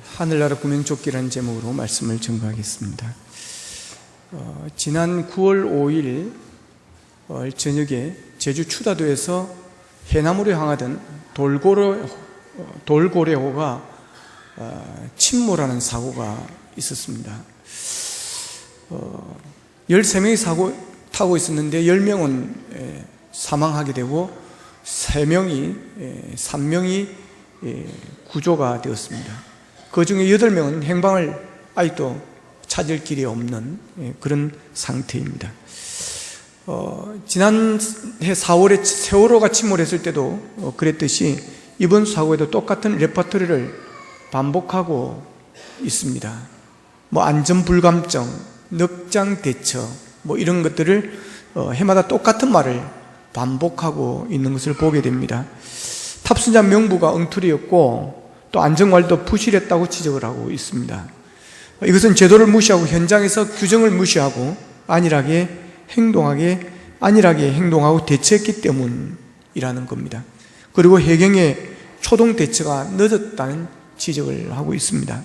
하늘나라 구명조끼라는 제목으로 말씀을 전가하겠습니다. 지난 9월 5일 저녁에 제주 추다도에서 해남으로 향하던 돌고래호가 침몰하는 사고가 있었습니다. 13명이 타고 있었는데 10명은 사망하게 되고 3명이 구조가 되었습니다. 그 중에 8명은 행방을 아직도 찾을 길이 없는 그런 상태입니다. 지난해 4월에 세월호가 침몰했을 때도 그랬듯이 이번 사고에도 똑같은 레퍼토리를 반복하고 있습니다. 안전불감증, 넉장대처 이런 것들을 해마다 똑같은 말을 반복하고 있는 것을 보게 됩니다. 탑승자 명부가 엉터리였고 또 안전관리도 부실했다고 지적을 하고 있습니다. 이것은 제도를 무시하고 현장에서 규정을 무시하고 안일하게 행동하고 대처했기 때문이라는 겁니다. 그리고 해경의 초동 대처가 늦었다는 지적을 하고 있습니다.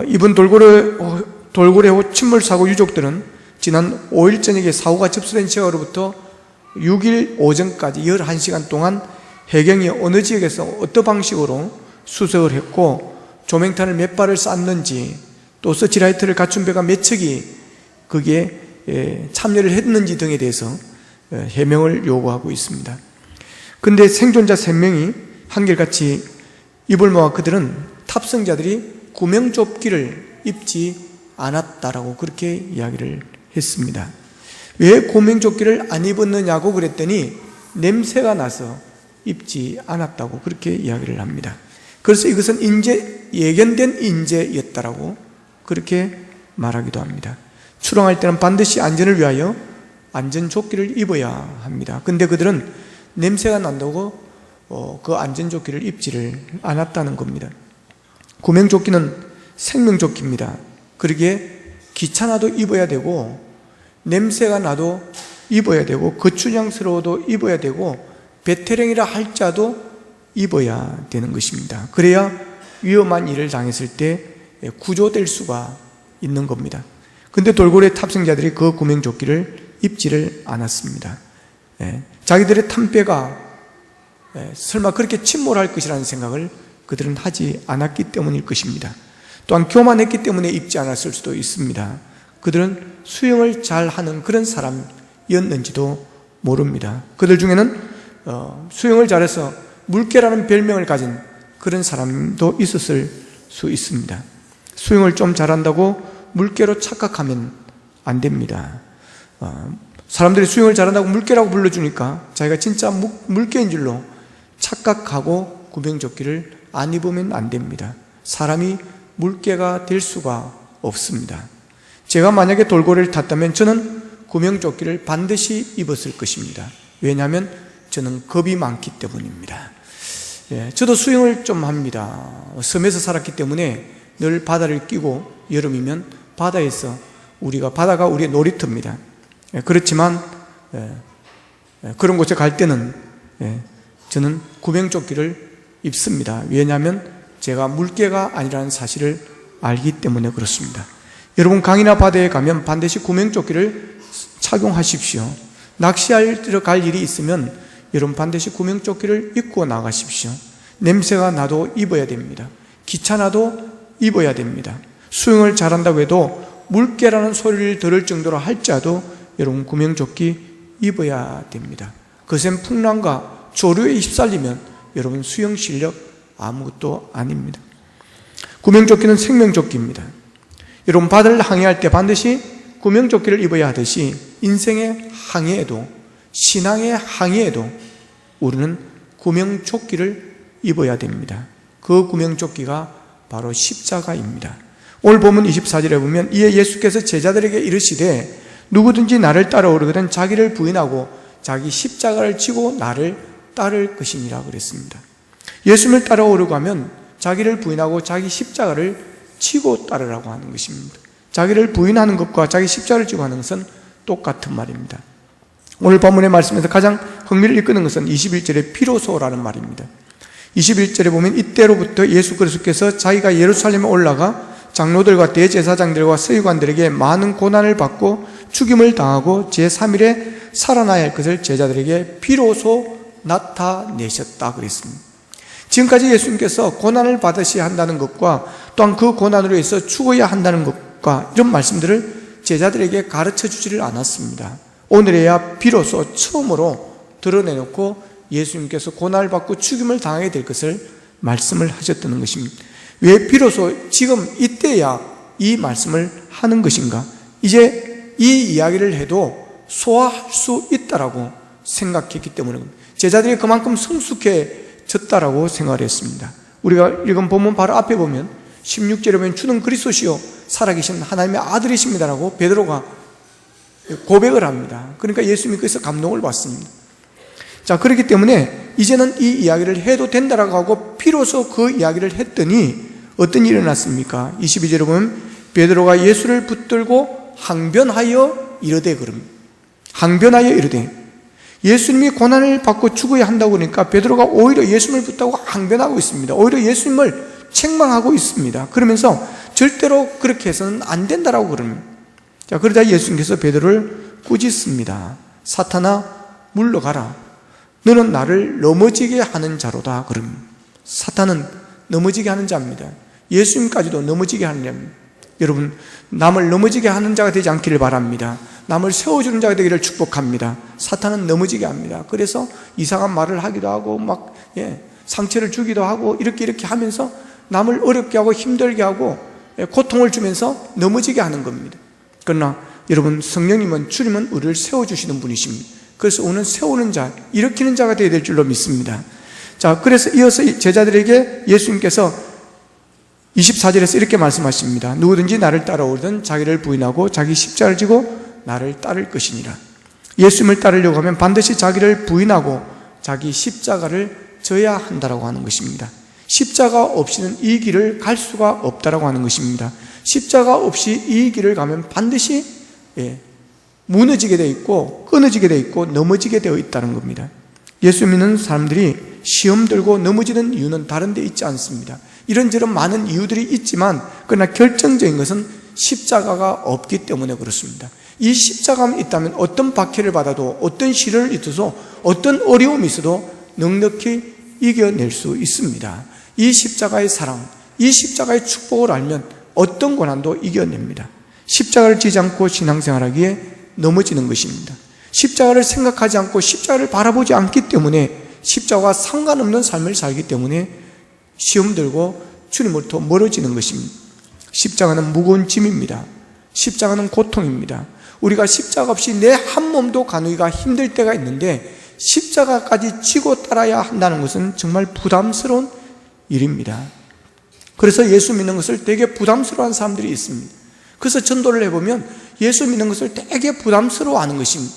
이번 돌고래호 침몰 사고 유족들은 지난 5일 저녁에 사고가 접수된 시각으로부터 6일 오전까지 11시간 동안 해경이 어느 지역에서 어떤 방식으로 수색을 했고 조명탄을 몇 발을 쐈는지 또 서치라이트를 갖춘 배가 몇 척이 거기에 참여를 했는지 등에 대해서 해명을 요구하고 있습니다. 그런데 생존자 3명이 한결같이 입을 모아 그들은 탑승자들이 구명조끼를 입지 않았다라고 그렇게 이야기를 했습니다. 왜 구명조끼를 안 입었느냐고 그랬더니 냄새가 나서 입지 않았다고 그렇게 이야기를 합니다. 그래서 이것은 예견된 인재였다라고 그렇게 말하기도 합니다. 출항할 때는 반드시 안전을 위하여 안전조끼를 입어야 합니다. 근데 그들은 냄새가 난다고 그 안전조끼를 입지를 않았다는 겁니다. 구명조끼는 생명조끼입니다. 그러기에 귀찮아도 입어야 되고 냄새가 나도 입어야 되고 거추장스러워도 입어야 되고 베테랑이라 할자도 입어야 되는 것입니다. 그래야 위험한 일을 당했을 때 구조될 수가 있는 겁니다. 근데 돌고래 탑승자들이 그 구명조끼를 입지를 않았습니다. 자기들의 탐배가 설마 그렇게 침몰할 것이라는 생각을 그들은 하지 않았기 때문일 것입니다. 또한 교만했기 때문에 입지 않았을 수도 있습니다. 그들은 수영을 잘하는 그런 사람이었는지도 모릅니다. 그들 중에는 수영을 잘해서 물개라는 별명을 가진 그런 사람도 있었을 수 있습니다. 수영을 좀 잘한다고 물개로 착각하면 안 됩니다. 사람들이 수영을 잘한다고 물개라고 불러주니까 자기가 진짜 물개인 줄로 착각하고 구명조끼를 안 입으면 안 됩니다. 사람이 물개가 될 수가 없습니다. 제가 만약에 돌고래를 탔다면 저는 구명조끼를 반드시 입었을 것입니다. 왜냐하면 저는 겁이 많기 때문입니다. 저도 수영을 좀 합니다. 섬에서 살았기 때문에 늘 바다를 끼고 여름이면 바다가 우리의 놀이터입니다. 그렇지만 그런 곳에 갈 때는 저는 구명조끼를 입습니다. 왜냐하면 제가 물개가 아니라는 사실을 알기 때문에 그렇습니다. 여러분 강이나 바다에 가면 반드시 구명조끼를 착용하십시오. 낚시하러 갈 일이 있으면 여러분 반드시 구명조끼를 입고 나가십시오. 냄새가 나도 입어야 됩니다. 귀찮아도 입어야 됩니다. 수영을 잘한다고 해도 물개라는 소리를 들을 정도로 할지라도 여러분 구명조끼 입어야 됩니다. 거센 풍랑과 조류에 휩쓸리면 여러분 수영 실력 아무것도 아닙니다. 구명조끼는 생명조끼입니다. 여러분 바다를 항해할 때 반드시 구명조끼를 입어야 하듯이 인생의 항해에도 신앙의 항해에도 우리는 구명조끼를 입어야 됩니다. 그 구명조끼가 바로 십자가입니다. 오늘 본문 24절에 보면 이에 예수께서 제자들에게 이르시되 누구든지 나를 따라오려거든 자기를 부인하고 자기 십자가를 지고 나를 따를 것이니라 그랬습니다. 예수님을 따라오려고 하면 자기를 부인하고 자기 십자가를 지고 따르라고 하는 것입니다. 자기를 부인하는 것과 자기 십자가를 지고 하는 것은 똑같은 말입니다. 오늘 본문의 말씀에서 가장 흥미를 이끄는 것은 21절의 비로소라는 말입니다. 21절에 보면 이때로부터 예수 그리스도께서 자기가 예루살렘에 올라가 장로들과 대제사장들과 서기관들에게 많은 고난을 받고 죽임을 당하고 제3일에 살아나야 할 것을 제자들에게 비로소 나타내셨다 그랬습니다. 지금까지 예수님께서 고난을 받으셔야 한다는 것과 또한 그 고난으로 해서 죽어야 한다는 것과 이런 말씀들을 제자들에게 가르쳐 주지를 않았습니다. 오늘에야 비로소 처음으로 드러내놓고 예수님께서 고난을 받고 죽임을 당하게 될 것을 말씀을 하셨다는 것입니다. 왜 비로소 지금 이때야 이 말씀을 하는 것인가? 이제 이 이야기를 해도 소화할 수 있다라고 생각했기 때문입니다. 제자들이 그만큼 성숙해졌다라고 생각을 했습니다. 우리가 읽은 본문 바로 앞에 보면 16절에 보면 주는 그리스도시요 살아계신 하나님의 아들이십니다라고 베드로가 고백을 합니다. 그러니까 예수님이 그래서 감동을 받습니다. 자, 그렇기 때문에 이제는 이 이야기를 해도 된다라고 하고 비로소 그 이야기를 했더니 어떤 일이 일어났습니까? 22절에 보면 베드로가 예수를 붙들고 항변하여 이르되 그럽니다. 항변하여 이르되, 예수님이 고난을 받고 죽어야 한다고 그러니까 베드로가 오히려 예수님을 붙들고 항변하고 있습니다. 오히려 예수님을 책망하고 있습니다. 그러면서 절대로 그렇게 해서는 안 된다라고 그럽니다. 자, 그러자 예수님께서 베드로를 꾸짖습니다. 사탄아 물러가라. 너는 나를 넘어지게 하는 자로다 그럽니다. 사탄은 넘어지게 하는 자입니다. 예수님까지도 넘어지게 하는 자입니다. 여러분, 남을 넘어지게 하는 자가 되지 않기를 바랍니다. 남을 세워주는 자가 되기를 축복합니다. 사탄은 넘어지게 합니다. 그래서 이상한 말을 하기도 하고 상처를 주기도 하고 이렇게 하면서 남을 어렵게 하고 힘들게 하고 고통을 주면서 넘어지게 하는 겁니다. 그러나 여러분, 성령님은 주님은 우리를 세워주시는 분이십니다. 그래서 오늘 세우는 자, 일으키는 자가 되어야 될 줄로 믿습니다. 자, 그래서 이어서 제자들에게 예수님께서 24절에서 이렇게 말씀하십니다. 누구든지 나를 따라오든 자기를 부인하고 자기 십자가를 지고 나를 따를 것이니라. 예수님을 따르려고 하면 반드시 자기를 부인하고 자기 십자가를 져야 한다라고 하는 것입니다. 십자가 없이는 이 길을 갈 수가 없다라고 하는 것입니다. 십자가 없이 이 길을 가면 반드시 무너지게 되어 있고 끊어지게 되어 있고 넘어지게 되어 있다는 겁니다. 예수 믿는 사람들이 시험 들고 넘어지는 이유는 다른 데 있지 않습니다. 이런저런 많은 이유들이 있지만 그러나 결정적인 것은 십자가가 없기 때문에 그렇습니다. 이 십자가만 있다면 어떤 박해를 받아도 어떤 시련을 있어도 어떤 어려움이 있어도 넉넉히 이겨낼 수 있습니다. 이 십자가의 사랑, 이 십자가의 축복을 알면 어떤 고난도 이겨냅니다. 십자가를 지지 않고 신앙생활하기에 넘어지는 것입니다. 십자가를 생각하지 않고 십자가를 바라보지 않기 때문에 십자가와 상관없는 삶을 살기 때문에 시험 들고 주님으로부터 멀어지는 것입니다. 십자가는 무거운 짐입니다. 십자가는 고통입니다. 우리가 십자가 없이 내 한 몸도 가누기가 힘들 때가 있는데 십자가까지 지고 따라야 한다는 것은 정말 부담스러운 일입니다. 그래서 예수 믿는 것을 되게 부담스러워하는 사람들이 있습니다. 그래서 전도를 해보면 예수 믿는 것을 되게 부담스러워하는 것입니다.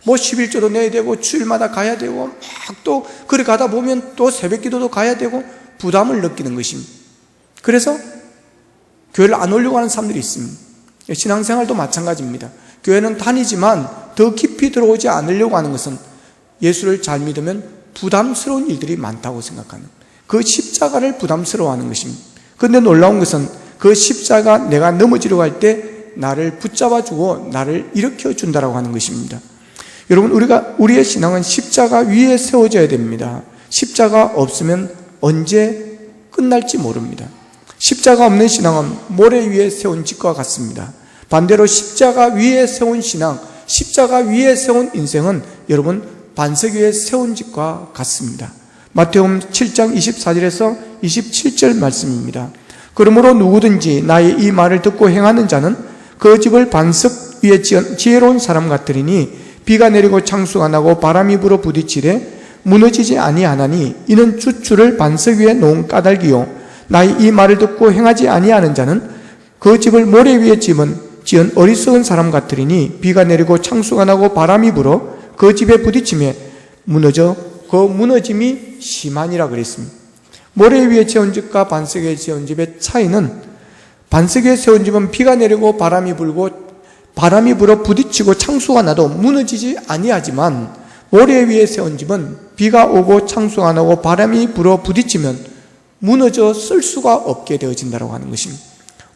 뭐 11조도 내야 되고 주일마다 가야 되고 막 또 그래 가다 보면 또 새벽기도도 가야 되고 부담을 느끼는 것입니다. 그래서 교회를 안 오려고 하는 사람들이 있습니다. 신앙생활도 마찬가지입니다. 교회는 다니지만 더 깊이 들어오지 않으려고 하는 것은 예수를 잘 믿으면 부담스러운 일들이 많다고 생각하는, 그 십자가를 부담스러워하는 것입니다. 그런데 놀라운 것은 그 십자가 내가 넘어지려고 할 때 나를 붙잡아주고 나를 일으켜준다라고 하는 것입니다. 여러분, 우리의 신앙은 십자가 위에 세워져야 됩니다. 십자가 없으면 언제 끝날지 모릅니다. 십자가 없는 신앙은 모래 위에 세운 집과 같습니다. 반대로 십자가 위에 세운 신앙, 십자가 위에 세운 인생은 여러분 반석 위에 세운 집과 같습니다. 마태복음 7장 24절에서 27절 말씀입니다. 그러므로 누구든지 나의 이 말을 듣고 행하는 자는 그 집을 반석 위에 지은 지혜로운 사람 같으리니 비가 내리고 창수가 나고 바람이 불어 부딪히되 무너지지 아니하나니 이는 주추를 반석 위에 놓은 까닭이요 나의 이 말을 듣고 행하지 아니하는 자는 그 집을 모래 위에 지은 어리석은 사람 같으리니 비가 내리고 창수가 나고 바람이 불어 그 집에 부딪히며 무너져 그 무너짐이 심하니라 그랬습니다. 모래 위에 세운 집과 반석 위에 세운 집의 차이는, 반석 위에 세운 집은 비가 내리고 바람이 불어 부딪히고 창수가 나도 무너지지 아니하지만 모래 위에 세운 집은 비가 오고 창수가 안 오고 바람이 불어 부딪히면 무너져 쓸 수가 없게 되어진다고 하는 것입니다.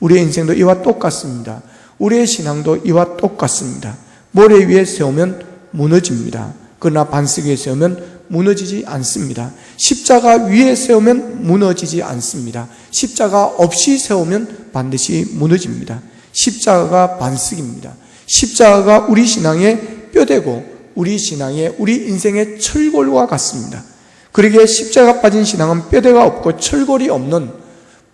우리의 인생도 이와 똑같습니다. 우리의 신앙도 이와 똑같습니다. 모래 위에 세우면 무너집니다. 그러나 반석 위에 세우면 무너지지 않습니다. 십자가 위에 세우면 무너지지 않습니다. 십자가 없이 세우면 반드시 무너집니다. 십자가가 반석입니다. 십자가가 우리 신앙의 뼈대고 우리 신앙의, 우리 인생의 철골과 같습니다. 그러기에 십자가 빠진 신앙은 뼈대가 없고 철골이 없는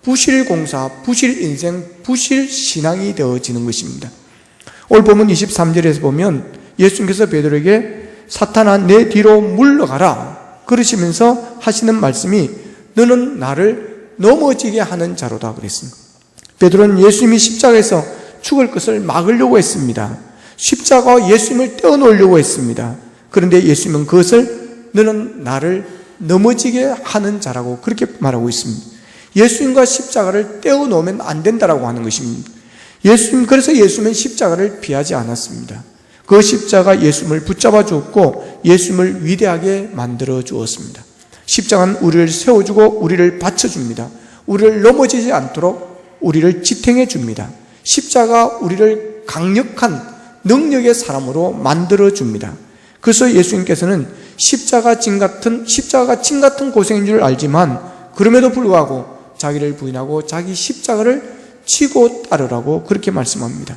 부실공사, 부실인생, 부실신앙이 되어지는 것입니다. 오늘 본문 23절에서 보면 예수님께서 베드로에게 사탄아 내 뒤로 물러가라 그러시면서 하시는 말씀이 너는 나를 넘어지게 하는 자로다 그랬습니다. 베드로는 예수님이 십자가에서 죽을 것을 막으려고 했습니다. 십자가와 예수님을 떼어놓으려고 했습니다. 그런데 예수님은 그것을 너는 나를 넘어지게 하는 자라고 그렇게 말하고 있습니다. 예수님과 십자가를 떼어놓으면 안 된다라고 하는 것입니다. 그래서 예수님은 십자가를 피하지 않았습니다. 그 십자가 예수님을 붙잡아 주었고 예수님을 위대하게 만들어 주었습니다. 십자가는 우리를 세워주고 우리를 받쳐줍니다. 우리를 넘어지지 않도록 우리를 지탱해 줍니다. 십자가 우리를 강력한 능력의 사람으로 만들어 줍니다. 그래서 예수님께서는 십자가 진 같은 고생인 줄 알지만 그럼에도 불구하고 자기를 부인하고 자기 십자가를 치고 따르라고 그렇게 말씀합니다.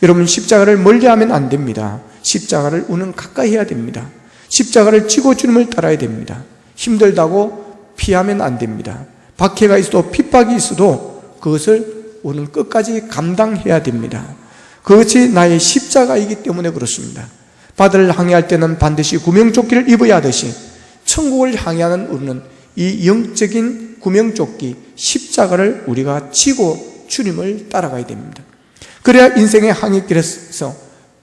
여러분, 십자가를 멀리하면 안 됩니다. 십자가를 우는 가까이 해야 됩니다. 십자가를 치고 주님을 따라야 됩니다. 힘들다고 피하면 안 됩니다. 박해가 있어도 핍박이 있어도 그것을 오늘 끝까지 감당해야 됩니다. 그것이 나의 십자가이기 때문에 그렇습니다. 바다를 항해할 때는 반드시 구명조끼를 입어야 하듯이 천국을 항해하는 우리는 이 영적인 구명조끼 십자가를 우리가 지고 주님을 따라가야 됩니다. 그래야 인생의 항해길에서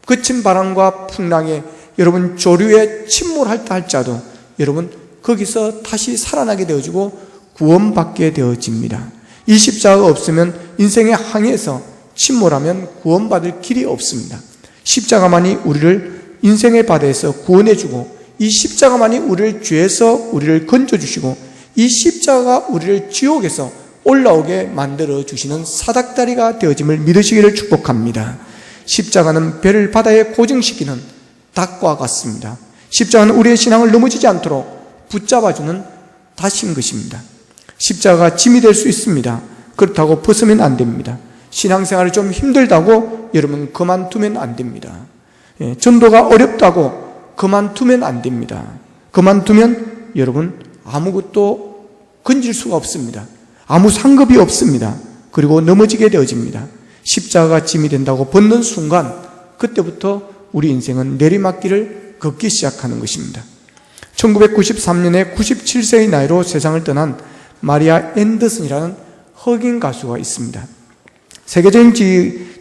거친 바람과 풍랑에 여러분 조류에 침몰할다 할지라도 여러분 거기서 다시 살아나게 되어지고 구원받게 되어집니다. 이 십자가가 없으면 인생의 항해에서 침몰하면 구원받을 길이 없습니다. 십자가만이 우리를 인생의 바다에서 구원해주고 이 십자가만이 우리를 죄에서 우리를 건져주시고 이 십자가가 우리를 지옥에서 올라오게 만들어주시는 사닥다리가 되어짐을 믿으시기를 축복합니다. 십자가는 배를 바다에 고정시키는 닭과 같습니다. 십자가는 우리의 신앙을 넘어지지 않도록 붙잡아주는 닷인 것입니다. 십자가가 짐이 될 수 있습니다. 그렇다고 벗으면 안 됩니다. 신앙생활이 좀 힘들다고 여러분 그만두면 안 됩니다. 전도가 어렵다고 그만두면 안 됩니다. 그만두면 여러분 아무것도 건질 수가 없습니다. 아무 상급이 없습니다. 그리고 넘어지게 되어집니다. 십자가가 짐이 된다고 벗는 순간 그때부터 우리 인생은 내리막길을 걷기 시작하는 것입니다. 1993년에 97세의 나이로 세상을 떠난 마리아 앤더슨이라는 흑인 가수가 있습니다. 세계적인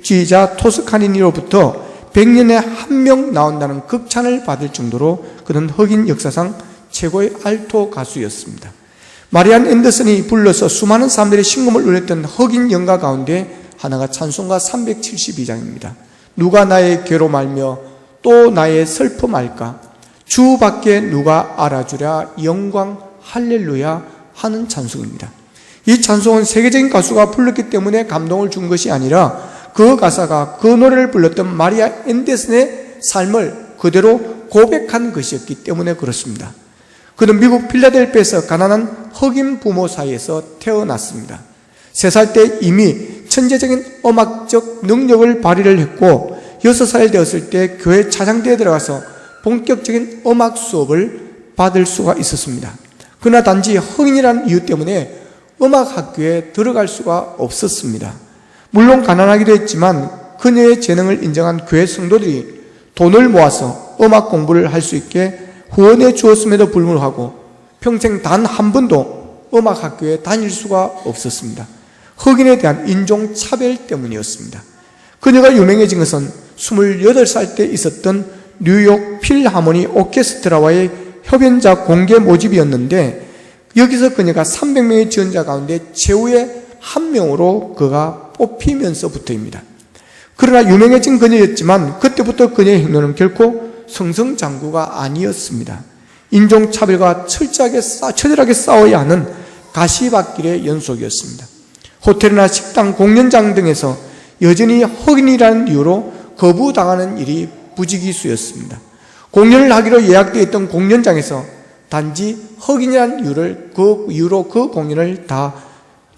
지휘자 토스카니니로부터 100년에 한 명 나온다는 극찬을 받을 정도로 그는 흑인 역사상 최고의 알토 가수였습니다. 마리안 앤더슨이 불러서 수많은 사람들의 심금을 울렸던 흑인 연가 가운데 하나가 찬송가 372장입니다. 누가 나의 괴로 말며 또 나의 슬픔 알까? 주밖에 누가 알아주랴 영광 할렐루야 하는 찬송입니다. 이 찬송은 세계적인 가수가 불렀기 때문에 감동을 준 것이 아니라 그 가사가 그 노래를 불렀던 마리아 앤더슨의 삶을 그대로 고백한 것이었기 때문에 그렇습니다. 그는 미국 필라델피아에서 가난한 흑인 부모 사이에서 태어났습니다. 3살 때 이미 천재적인 음악적 능력을 발휘를 했고 6살 되었을 때 교회 차장대에 들어가서 본격적인 음악 수업을 받을 수가 있었습니다. 그러나 단지 흑인이라는 이유 때문에 음악학교에 들어갈 수가 없었습니다. 물론 가난하기도 했지만 그녀의 재능을 인정한 교회 성도들이 돈을 모아서 음악 공부를 할 수 있게 후원해 주었음에도 불구하고 평생 단 한 번도 음악학교에 다닐 수가 없었습니다. 흑인에 대한 인종차별 때문이었습니다. 그녀가 유명해진 것은 28살 때 있었던 뉴욕 필하모니 오케스트라와의 협연자 공개 모집이었는데 여기서 그녀가 300명의 지원자 가운데 최후의 한 명으로 그가 뽑히면서부터입니다. 그러나 유명해진 그녀였지만 그때부터 그녀의 행동은 결코 승승장구가 아니었습니다. 인종차별과 처절하게 싸워야 하는 가시밭길의 연속이었습니다. 호텔이나 식당, 공연장 등에서 여전히 흑인이라는 이유로 거부당하는 일이 부지기수였습니다. 공연을 하기로 예약되어 있던 공연장에서 단지 흑인이라는 이유로 그 공연을 다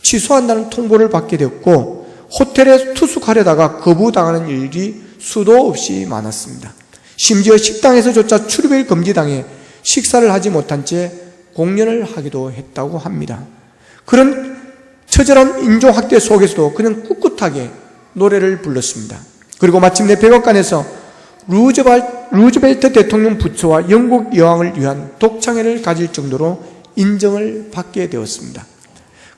취소한다는 통보를 받게 되었고, 호텔에 투숙하려다가 거부당하는 일이 수도 없이 많았습니다. 심지어 식당에서조차 출입을 금지당해 식사를 하지 못한 채 공연을 하기도 했다고 합니다. 그런 처절한 인종학대 속에서도 그는 꿋꿋하게 노래를 불렀습니다. 그리고 마침내 백악관에서 루즈벨트 대통령 부처와 영국 여왕을 위한 독창회를 가질 정도로 인정을 받게 되었습니다.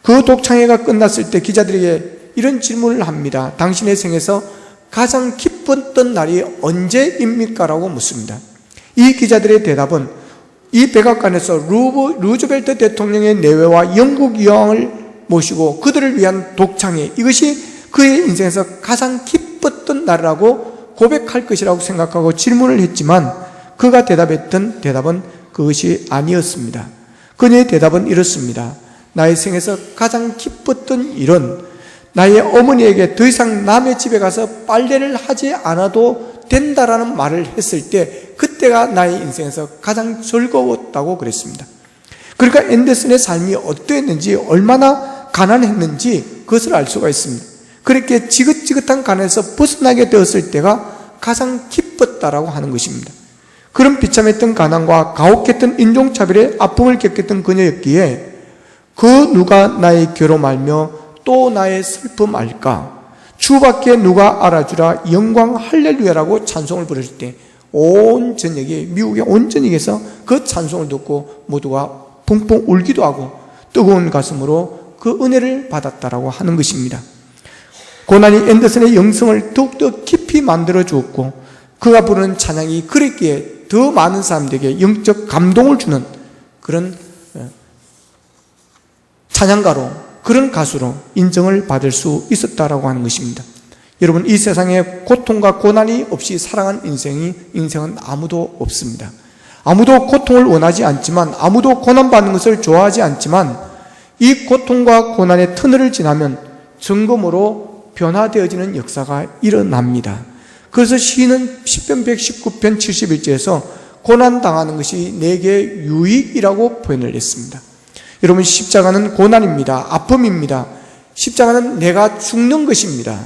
그 독창회가 끝났을 때 기자들에게 이런 질문을 합니다. 당신의 생에서 가장 기뻤던 날이 언제입니까? 라고 묻습니다. 이 기자들의 대답은 이 백악관에서 루즈벨트 대통령의 내외와 영국 여왕을 모시고 그들을 위한 독창회, 이것이 그의 인생에서 가장 기뻤던 날이라고 고백할 것이라고 생각하고 질문을 했지만, 그가 대답했던 대답은 그것이 아니었습니다. 그녀의 대답은 이렇습니다. 나의 생에서 가장 기뻤던 일은 나의 어머니에게 더 이상 남의 집에 가서 빨래를 하지 않아도 된다라는 말을 했을 때, 그때가 나의 인생에서 가장 즐거웠다고 그랬습니다. 그러니까 앤더슨의 삶이 어떠했는지, 얼마나 가난했는지 그것을 알 수가 있습니다. 그렇게 지긋지긋한 가난에서 벗어나게 되었을 때가 가장 기뻤다라고 하는 것입니다. 그런 비참했던 가난과 가혹했던 인종차별의 아픔을 겪었던 그녀였기에 그 누가 나의 괴로 말며 또 나의 슬픔 알까? 주밖에 누가 알아주라 영광 할렐루야라고 찬송을 부르실 때 온 전역이, 미국의 온 전역에서 그 찬송을 듣고 모두가 펑펑 울기도 하고 뜨거운 가슴으로 그 은혜를 받았다라고 하는 것입니다. 고난이 앤더슨의 영성을 더욱더 깊이 만들어 주었고, 그가 부르는 찬양이 그랬기에 더 많은 사람들에게 영적 감동을 주는 그런 찬양가로, 그런 가수로 인정을 받을 수 있었다라고 하는 것입니다. 여러분, 이 세상에 고통과 고난이 없이 살아간 인생은 아무도 없습니다. 아무도 고통을 원하지 않지만, 아무도 고난받는 것을 좋아하지 않지만, 이 고통과 고난의 터널을 지나면 점검으로 변화되어지는 역사가 일어납니다. 그래서 시인은 시편 119편 71절에서 고난당하는 것이 내게 유익이라고 표현을 했습니다. 여러분, 십자가는 고난입니다. 아픔입니다. 십자가는 내가 죽는 것입니다.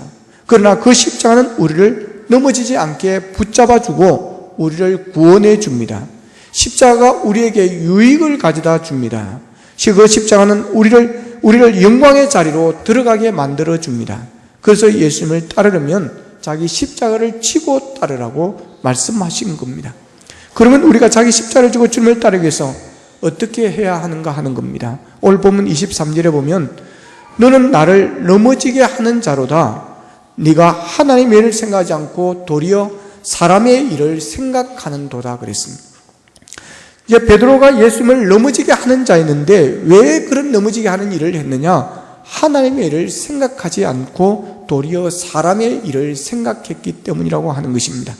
그러나 그 십자가는 우리를 넘어지지 않게 붙잡아주고 우리를 구원해 줍니다. 십자가가 우리에게 유익을 가져다 줍니다. 그 십자가는 우리를 영광의 자리로 들어가게 만들어 줍니다. 그래서 예수님을 따르려면 자기 십자가를 지고 따르라고 말씀하신 겁니다. 그러면 우리가 자기 십자가를 지고 주님을 따르기 위해서 어떻게 해야 하는가 하는 겁니다. 오늘 본문 23절에 보면 너는 나를 넘어지게 하는 자로다. 네가 하나님의 일을 생각하지 않고 도리어 사람의 일을 생각하는도다 그랬습니다. 이제 베드로가 예수님을 넘어지게 하는 자였는데 왜 그런 넘어지게 하는 일을 했느냐? 하나님의 일을 생각하지 않고 도리어 사람의 일을 생각했기 때문이라고 하는 것입니다.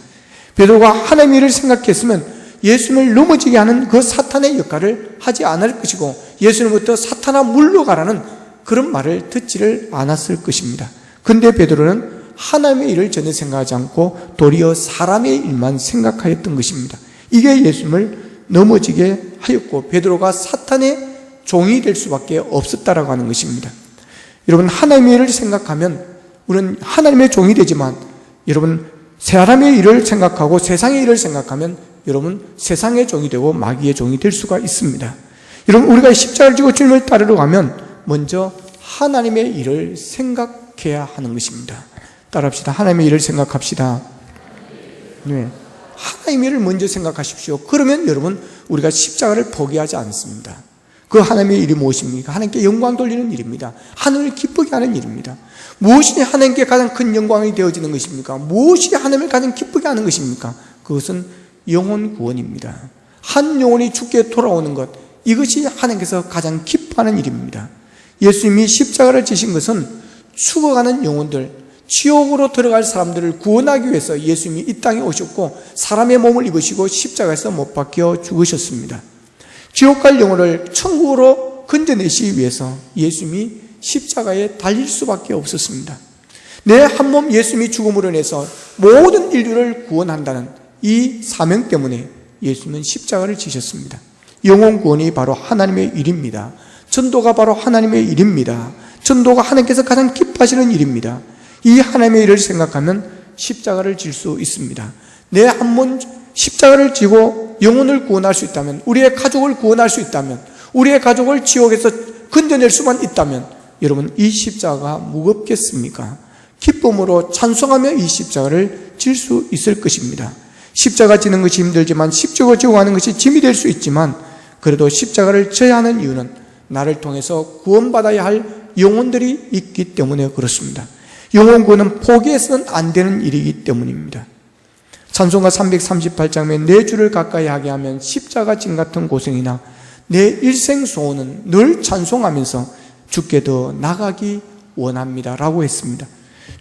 베드로가 하나님의 일을 생각했으면 예수님을 넘어지게 하는 그 사탄의 역할을 하지 않을 것이고 예수님부터 사탄아 물러가라는 그런 말을 듣지를 않았을 것입니다. 근데 베드로는 하나님의 일을 전혀 생각하지 않고 도리어 사람의 일만 생각하였던 것입니다. 이게 예수님을 넘어지게 하였고 베드로가 사탄의 종이 될 수밖에 없었다라고 하는 것입니다. 여러분, 하나님의 일을 생각하면 우리는 하나님의 종이 되지만, 여러분, 사람의 일을 생각하고 세상의 일을 생각하면 여러분 세상의 종이 되고 마귀의 종이 될 수가 있습니다. 여러분, 우리가 십자가를 지고 주님을 따르러 가면 먼저 하나님의 일을 생각해야 하는 것입니다. 따라합시다. 하나님의 일을 생각합시다. 네. 하나님의 일을 먼저 생각하십시오. 그러면 여러분, 우리가 십자가를 포기하지 않습니다. 그 하나님의 일이 무엇입니까? 하나님께 영광 돌리는 일입니다. 하나님을 기쁘게 하는 일입니다. 무엇이 하나님께 가장 큰 영광이 되어지는 것입니까? 무엇이 하나님을 가장 기쁘게 하는 것입니까? 그것은 영혼 구원입니다. 한 영혼이 주께 돌아오는 것, 이것이 하나님께서 가장 기뻐하는 일입니다. 예수님이 십자가를 지신 것은 죽어가는 영혼들, 지옥으로 들어갈 사람들을 구원하기 위해서 예수님이 이 땅에 오셨고 사람의 몸을 입으시고 십자가에서 못 박혀 죽으셨습니다. 지옥 갈 영혼을 천국으로 건져내시기 위해서 예수님이 십자가에 달릴 수밖에 없었습니다. 내 한 몸 예수님이 죽음으로 인해서 모든 인류를 구원한다는 이 사명 때문에 예수님은 십자가를 지셨습니다. 영혼 구원이 바로 하나님의 일입니다. 전도가 바로 하나님의 일입니다. 전도가 하나님께서 가장 기뻐하시는 일입니다. 이 하나님의 일을 생각하면 십자가를 질 수 있습니다. 내 한 몸 십자가를 지고 영혼을 구원할 수 있다면, 우리의 가족을 구원할 수 있다면, 우리의 가족을 지옥에서 건져낼 수만 있다면 여러분, 이 십자가가 무겁겠습니까? 기쁨으로 찬송하며 이 십자가를 질 수 있을 것입니다. 십자가 지는 것이 힘들지만 십자가 지고 가는 것이 짐이 될 수 있지만 그래도 십자가를 져야 하는 이유는 나를 통해서 구원받아야 할 영혼들이 있기 때문에 그렇습니다. 영혼 구원은 포기해서는 안 되는 일이기 때문입니다. 찬송가 338장에 내 주를 가까이 하게 하면 십자가 짐 같은 고생이나 내 일생 소원은 늘 찬송하면서 주께 더 나가기 원합니다 라고 했습니다.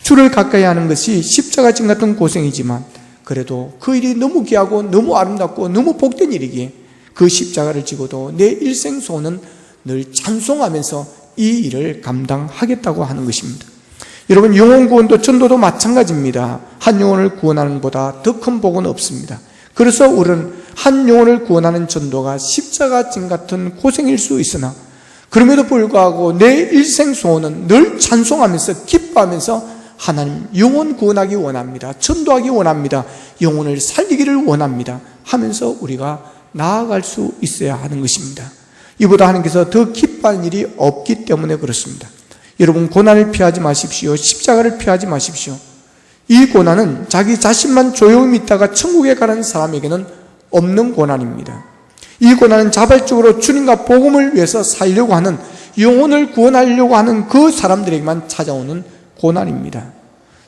주를 가까이 하는 것이 십자가 짐 같은 고생이지만 그래도 그 일이 너무 귀하고 너무 아름답고 너무 복된 일이기에 그 십자가를 지고도 내 일생 소원은 늘 찬송하면서 이 일을 감당하겠다고 하는 것입니다. 여러분, 영혼 구원도 전도도 마찬가지입니다. 한 영혼을 구원하는 것보다 더 큰 복은 없습니다. 그래서 우리는 한 영혼을 구원하는 전도가 십자가 짐 같은 고생일 수 있으나 그럼에도 불구하고 내 일생 소원은 늘 찬송하면서 기뻐하면서 하나님 영혼 구원하기 원합니다. 전도하기 원합니다. 영혼을 살리기를 원합니다 하면서 우리가 나아갈 수 있어야 하는 것입니다. 이보다 하나님께서 더 기뻐하는 일이 없기 때문에 그렇습니다. 여러분, 고난을 피하지 마십시오. 십자가를 피하지 마십시오. 이 고난은 자기 자신만 조용히 믿다가 천국에 가는 사람에게는 없는 고난입니다. 이 고난은 자발적으로 주님과 복음을 위해서 살려고 하는, 영혼을 구원하려고 하는 그 사람들에게만 찾아오는 고난입니다.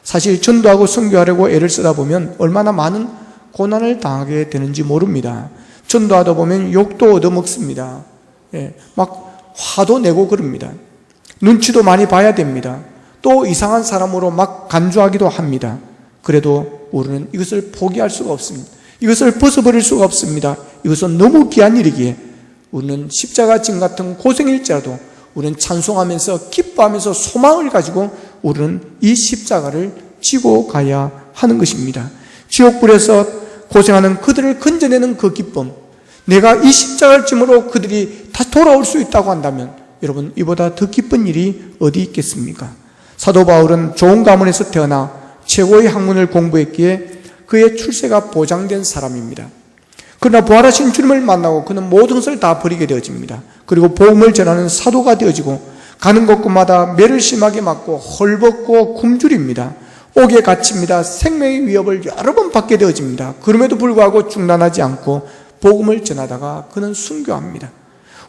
사실 전도하고 선교하려고 애를 쓰다 보면 얼마나 많은 고난을 당하게 되는지 모릅니다. 전도하다 보면 욕도 얻어먹습니다. 막 화도 내고 그럽니다. 눈치도 많이 봐야 됩니다. 또 이상한 사람으로 막 간주하기도 합니다. 그래도 우리는 이것을 포기할 수가 없습니다. 이것을 벗어버릴 수가 없습니다. 이것은 너무 귀한 일이기에 우리는 십자가 짐 같은 고생일지라도 우리는 찬송하면서 기뻐하면서 소망을 가지고 우리는 이 십자가를 지고 가야 하는 것입니다. 지옥불에서 고생하는 그들을 건져내는 그 기쁨, 내가 이 십자가를 짐으로 그들이 다 돌아올 수 있다고 한다면 여러분, 이보다 더 기쁜 일이 어디 있겠습니까? 사도 바울은 좋은 가문에서 태어나 최고의 학문을 공부했기에 그의 출세가 보장된 사람입니다. 그러나 부활하신 주님을 만나고 그는 모든 것을 다 버리게 되어집니다. 그리고 복음을 전하는 사도가 되어지고 가는 곳곳마다 매를 심하게 맞고 헐벗고 굶주립니다. 옥에 갇힙니다. 생명의 위협을 여러 번 받게 되어집니다. 그럼에도 불구하고 중단하지 않고 복음을 전하다가 그는 순교합니다.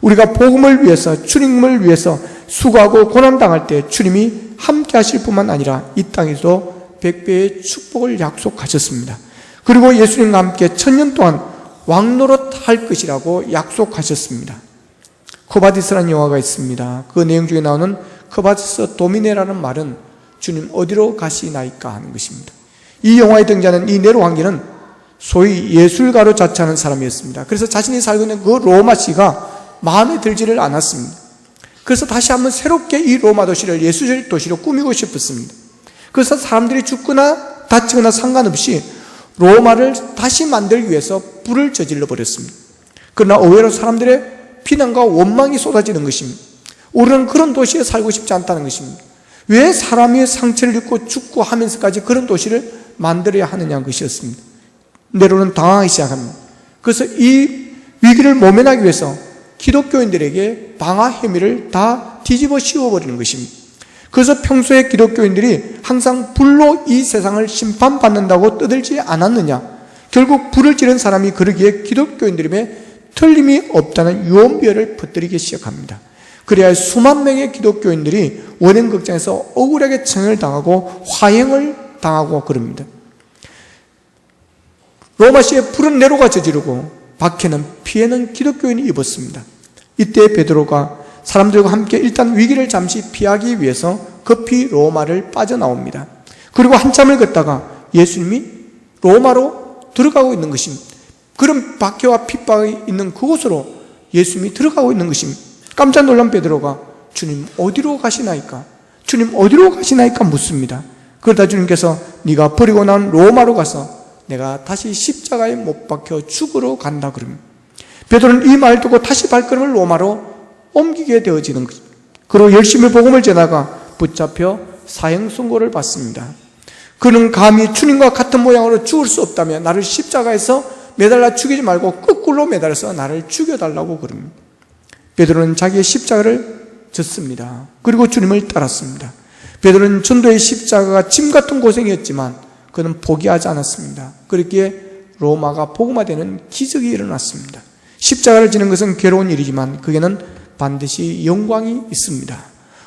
우리가 복음을 위해서, 주님을 위해서 수고하고 고난당할 때 주님이 함께 하실 뿐만 아니라 이 땅에서 100배의 축복을 약속하셨습니다. 그리고 예수님과 함께 1000년 동안 왕노릇 할 것이라고 약속하셨습니다. 코바디스라는 영화가 있습니다. 그 내용 중에 나오는 코바디스 도미네라는 말은 주님 어디로 가시나이까 하는 것입니다. 이 영화에 등장하는 이 네로 황제는 소위 예술가로 자처하는 사람이었습니다. 그래서 자신이 살고 있는 그 로마시가 마음에 들지를 않았습니다. 그래서 다시 한번 새롭게 이 로마 도시를 예술적 도시로 꾸미고 싶었습니다. 그래서 사람들이 죽거나 다치거나 상관없이 로마를 다시 만들기 위해서 불을 저질러 버렸습니다. 그러나 의외로 사람들의 비난과 원망이 쏟아지는 것입니다. 우리는 그런 도시에 살고 싶지 않다는 것입니다. 왜 사람이 상처를 입고 죽고 하면서까지 그런 도시를 만들어야 하느냐는 것이었습니다. 네로는 당황하기 시작합니다. 그래서 이 위기를 모면하기 위해서 기독교인들에게 방화 혐의를 다 뒤집어 씌워버리는 것입니다. 그래서 평소에 기독교인들이 항상 불로 이 세상을 심판받는다고 떠들지 않았느냐, 결국 불을 지른 사람이 그러기에 기독교인들임에 틀림이 없다는 유언비어를 퍼뜨리기 시작합니다. 그래야 수만 명의 기독교인들이 원형 극장에서 억울하게 청을 당하고 화형을 당하고 그럽니다. 로마시에 불은 네로가 저지르고 박해는 피해는 기독교인이 입었습니다. 이때 베드로가 사람들과 함께 일단 위기를 잠시 피하기 위해서 급히 로마를 빠져나옵니다. 그리고 한참을 걷다가 예수님이 로마로 들어가고 있는 것입니다. 그런 박해와 핍박이 있는 그곳으로 예수님이 들어가고 있는 것입니다. 깜짝 놀란 베드로가 주님 어디로 가시나이까? 주님 어디로 가시나이까 묻습니다. 그러다 주님께서 네가 버리고 난 로마로 가서 내가 다시 십자가에 못 박혀 죽으러 간다 그럽니다. 베드로는 이 말 듣고 다시 발걸음을 로마로 옮기게 되어지는 것입니다. 그리고 열심히 복음을 전하다가 붙잡혀 사형 선고를 받습니다. 그는 감히 주님과 같은 모양으로 죽을 수 없다며 나를 십자가에서 매달라 죽이지 말고 거꾸로 매달아서 나를 죽여달라고 그럽니다. 베드로는 자기의 십자가를 졌습니다. 그리고 주님을 따랐습니다. 베드로는 전도의 십자가가 짐 같은 고생이었지만 그는 포기하지 않았습니다. 그렇기에 로마가 복음화되는 기적이 일어났습니다. 십자가를 지는 것은 괴로운 일이지만 그게는 반드시 영광이 있습니다.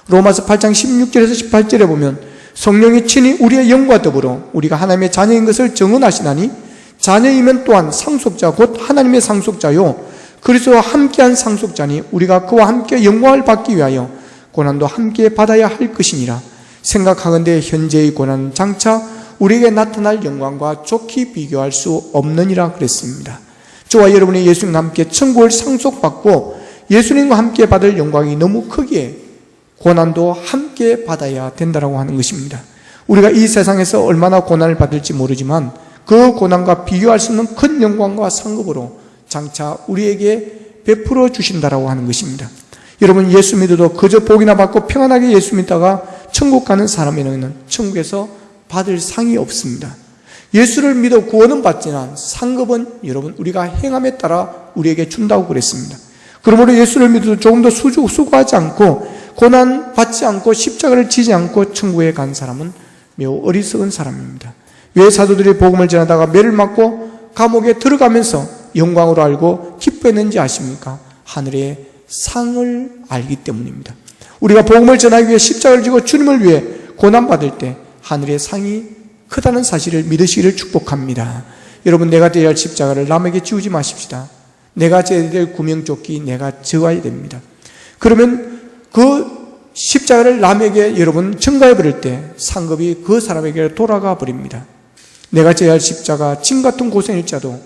로마서 8장 16절에서 18절에 보면 성령이 친히 우리의 영과 더불어 우리가 하나님의 자녀인 것을 증언하시나니 자녀이면 또한 상속자 곧 하나님의 상속자요 그리스도와 함께한 상속자니 우리가 그와 함께 영광을 받기 위하여 고난도 함께 받아야 할 것이니라. 생각하건대 현재의 고난은 장차 우리에게 나타날 영광과 좋게 비교할 수 없느니라 그랬습니다. 저와 여러분이 예수님과 함께 천국을 상속받고 예수님과 함께 받을 영광이 너무 크기에 고난도 함께 받아야 된다고 하는 것입니다. 우리가 이 세상에서 얼마나 고난을 받을지 모르지만 그 고난과 비교할 수 없는 큰 영광과 상급으로 장차 우리에게 베풀어 주신다라고 하는 것입니다. 여러분, 예수 믿어도 그저 복이나 받고 평안하게 예수 믿다가 천국 가는 사람에게는 천국에서 받을 상이 없습니다. 예수를 믿어 구원은 받지만 상급은 여러분 우리가 행함에 따라 우리에게 준다고 그랬습니다. 그러므로 예수를 믿어도 조금 더 수고하지 않고 고난 받지 않고 십자가를 지지 않고 천국에 간 사람은 매우 어리석은 사람입니다. 왜 사도들이 복음을 전하다가 매를 맞고 감옥에 들어가면서 영광으로 알고 기뻐했는지 아십니까? 하늘의 상을 알기 때문입니다. 우리가 복음을 전하기 위해 십자가를 지고 주님을 위해 고난받을 때 하늘의 상이 크다는 사실을 믿으시기를 축복합니다. 여러분, 내가 져야 할 십자가를 남에게 지우지 마십시다. 내가 져야 될 구명조끼 내가 져야 됩니다. 그러면 그 십자가를 남에게 여러분 전가해 버릴 때 상급이 그 사람에게 돌아가 버립니다. 내가 져야 할 십자가 짐 같은 고생일지라도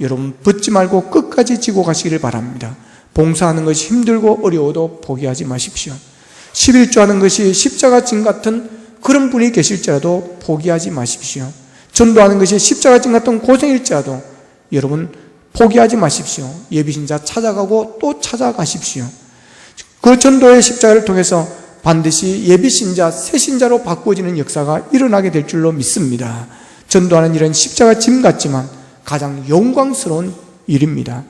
여러분 벗지 말고 끝까지 지고 가시기를 바랍니다. 봉사하는 것이 힘들고 어려워도 포기하지 마십시오. 11조하는 것이 십자가 짐 같은 그런 분이 계실지라도 포기하지 마십시오. 전도하는 것이 십자가 짐 같은 고생일지라도 여러분 포기하지 마십시오. 예비신자 찾아가고 또 찾아가십시오. 그 전도의 십자가를 통해서 반드시 예비신자, 새신자로 바꾸어지는 역사가 일어나게 될 줄로 믿습니다. 전도하는 일은 십자가 짐 같지만 가장 영광스러운 일입니다.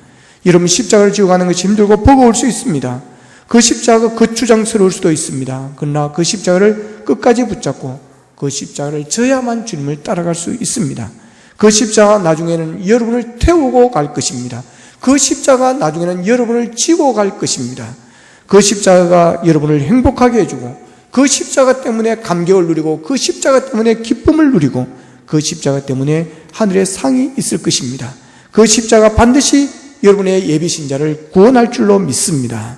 여러분, 십자가를 지고 가는 것이 힘들고 버거울 수 있습니다. 그 십자가가 거추장스러울 수도 있습니다. 그러나 그 십자가를 끝까지 붙잡고 그 십자가를 져야만 주님을 따라갈 수 있습니다. 그 십자가 나중에는 여러분을 태우고 갈 것입니다. 그 십자가 나중에는 여러분을 지고 갈 것입니다. 그 십자가가 여러분을 행복하게 해주고 그 십자가 때문에 감격을 누리고 그 십자가 때문에 기쁨을 누리고 그 십자가 때문에 하늘의 상이 있을 것입니다. 그 십자가 반드시 여러분의 예비신자를 구원할 줄로 믿습니다.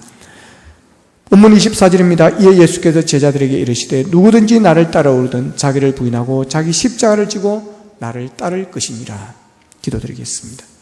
본문 24절입니다. 이에 예수께서 제자들에게 이르시되 누구든지 나를 따라오르든 자기를 부인하고 자기 십자가를 지고 나를 따를 것이니라. 기도드리겠습니다.